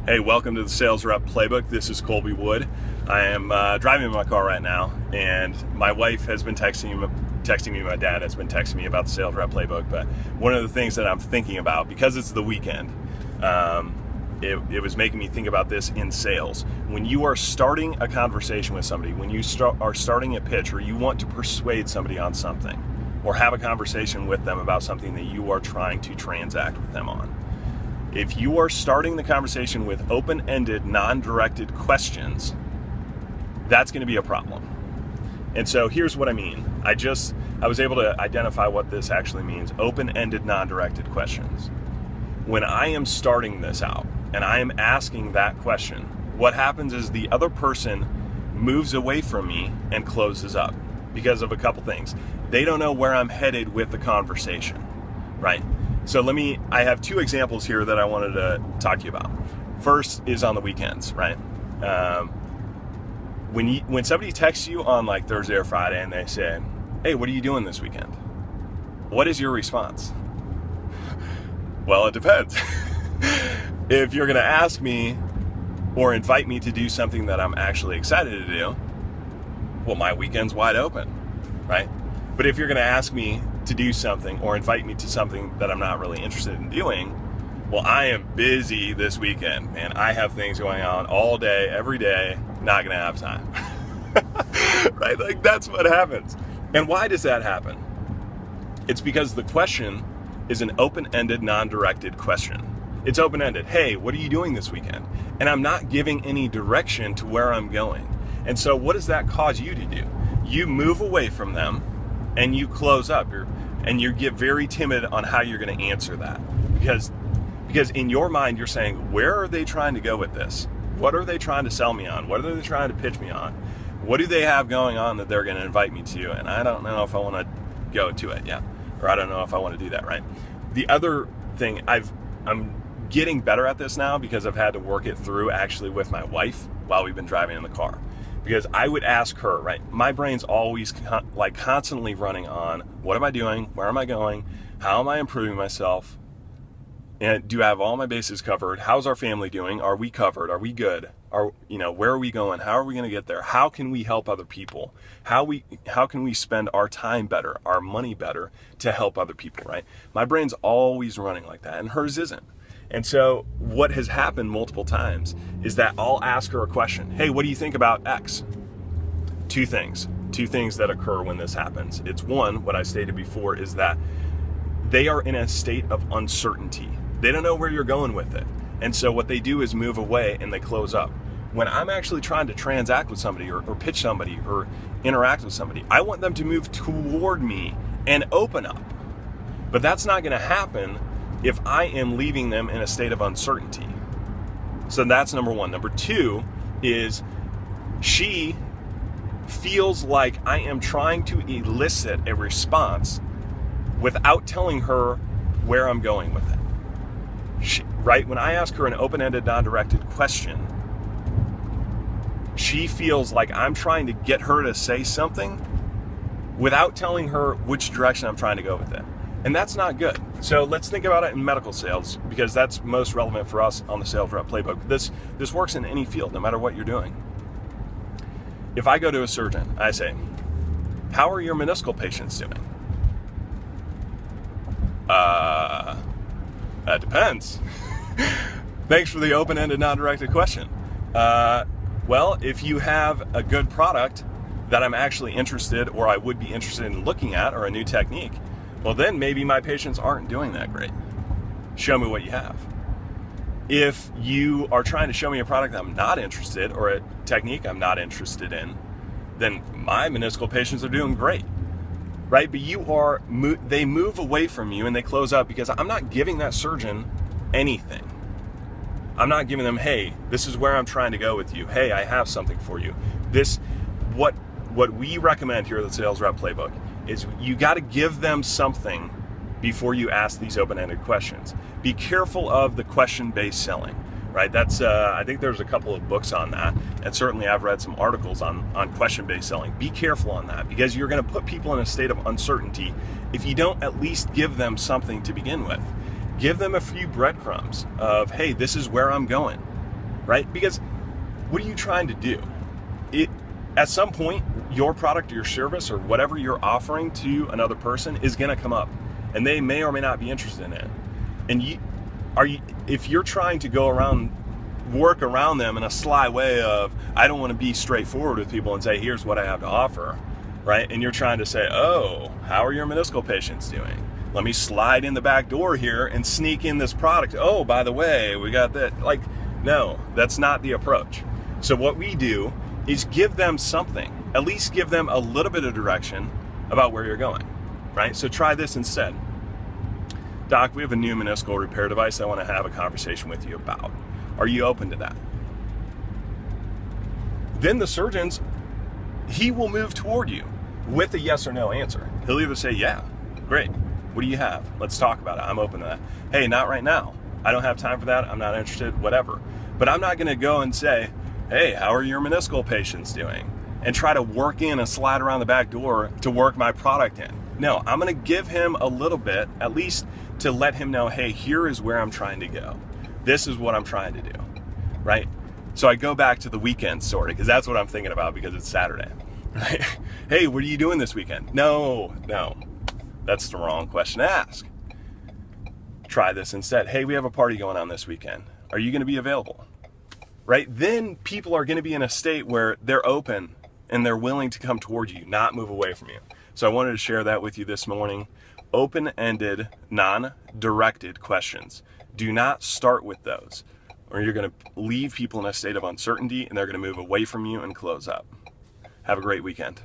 Hey, welcome to the Sales Rep Playbook. This is Colby Wood. I am driving in my car right now, and my wife has been texting me, my dad has been texting me about the Sales Rep Playbook. But one of the things that I'm thinking about, because it's the weekend, it was making me think about this in sales. When you are starting a conversation with somebody, when you are starting a pitch, or you want to persuade somebody on something, or have a conversation with them about something that you are trying to transact with them on, if you are starting the conversation with open-ended, non-directed questions, that's going to be a problem. And so here's what I mean. I was able to identify what this actually means. Open-ended, non-directed questions. When I am starting this out and I am asking that question, what happens is the other person moves away from me and closes up because of a couple things. They don't know where I'm headed with the conversation, right? So I have two examples here that I wanted to talk to you about. First is on the weekends, right? When somebody texts you on like Thursday or Friday and they say, hey, what are you doing this weekend? What is your response? Well, it depends. If you're gonna ask me or invite me to do something that I'm actually excited to do, well, my weekend's wide open, right? But if you're gonna ask me to do something or invite me to something that I'm not really interested in doing, well, I am busy this weekend, man. I have things going on all day, every day, not gonna have time. Right? Like, that's what happens. And why does that happen? It's because the question is an open-ended, non-directed question. It's open-ended. Hey, what are you doing this weekend? And I'm not giving any direction to where I'm going. And so what does that cause you to do? You move away from them and you close up, and you get very timid on how you're going to answer that, because in your mind you're saying, where are they trying to go with this? What are they trying to sell me on? What are they trying to pitch me on? What do they have going on that they're going to invite me to? And I don't know if I want to go to it yet, or I don't know if I want to do that, right? The other thing, I'm getting better at this now because I've had to work it through actually with my wife while we've been driving in the car. Because I would ask her, right? My brain's always constantly running on, what am I doing? Where am I going? How am I improving myself? And do I have all my bases covered? How's our family doing? Are we covered? Are we good? Where are we going? How are we going to get there? How can we help other people? How can we spend our time better, our money better to help other people, right? My brain's always running like that, and hers isn't. And so what has happened multiple times is that I'll ask her a question. Hey, what do you think about X? Two things that occur when this happens. It's one, what I stated before, is that they are in a state of uncertainty. They don't know where you're going with it. And so what they do is move away and they close up. When I'm actually trying to transact with somebody or pitch somebody or interact with somebody, I want them to move toward me and open up. But that's not going to happen if I am leaving them in a state of uncertainty. So that's number one. Number two is she feels like I am trying to elicit a response without telling her where I'm going with it. Right? When I ask her an open-ended, non-directed question, she feels like I'm trying to get her to say something without telling her which direction I'm trying to go with it. And that's not good. So let's think about it in medical sales, because that's most relevant for us on the Sales Rep Playbook. This works in any field, no matter what you're doing. If I go to a surgeon, I say, how are your meniscal patients doing? That depends. Thanks for the open-ended, non-directed question. Well, if you have a good product that I'm actually interested, or I would be interested in looking at, or a new technique, well, then maybe my patients aren't doing that great. Show me what you have. If you are trying to show me a product that I'm not interested, or a technique I'm not interested in, then my meniscal patients are doing great, right? But they move away from you and they close up because I'm not giving that surgeon anything. I'm not giving them, hey, this is where I'm trying to go with you. Hey, I have something for you. What we recommend here at the Sales Rep Playbook is you got to give them something before you ask these open-ended questions. Be careful of the question-based selling, right? That's I think there's a couple of books on that, and certainly I've read some articles on question-based selling. Be careful on that, because you're going to put people in a state of uncertainty if you don't at least give them something to begin with. Give them a few breadcrumbs of, hey, this is where I'm going. right? Because what are you trying to do? At some point, your product or your service or whatever you're offering to another person is going to come up, and they may or may not be interested in it. And if you're trying to work around them in a sly way of, I don't want to be straightforward with people and say, here's what I have to offer, right? And you're trying to say, oh, how are your meniscal patients doing? Let me slide in the back door here and sneak in this product. Oh, by the way, we got that. Like, no, that's not the approach. So what we do is give them something, at least give them a little bit of direction about where you're going, right? So try this instead. Doc, we have a new meniscal repair device I want to have a conversation with you about. Are you open to that? Then the surgeons, he will move toward you with a yes or no answer. He'll either say, yeah, great. What do you have? Let's talk about it. I'm open to that. Hey, not right now. I don't have time for that. I'm not interested, whatever. But I'm not going to go and say, hey, how are your meniscal patients doing? And try to work in and slide around the back door to work my product in. No, I'm going to give him a little bit, at least to let him know, hey, here is where I'm trying to go. This is what I'm trying to do, right? So I go back to the weekend story, because that's what I'm thinking about, because it's Saturday, right? Hey, what are you doing this weekend? No, that's the wrong question to ask. Try this instead. Hey, we have a party going on this weekend. Are you going to be available? Right? Then people are going to be in a state where they're open and they're willing to come toward you, not move away from you. So I wanted to share that with you this morning. Open-ended, non-directed questions. Do not start with those, or you're going to leave people in a state of uncertainty and they're going to move away from you and close up. Have a great weekend.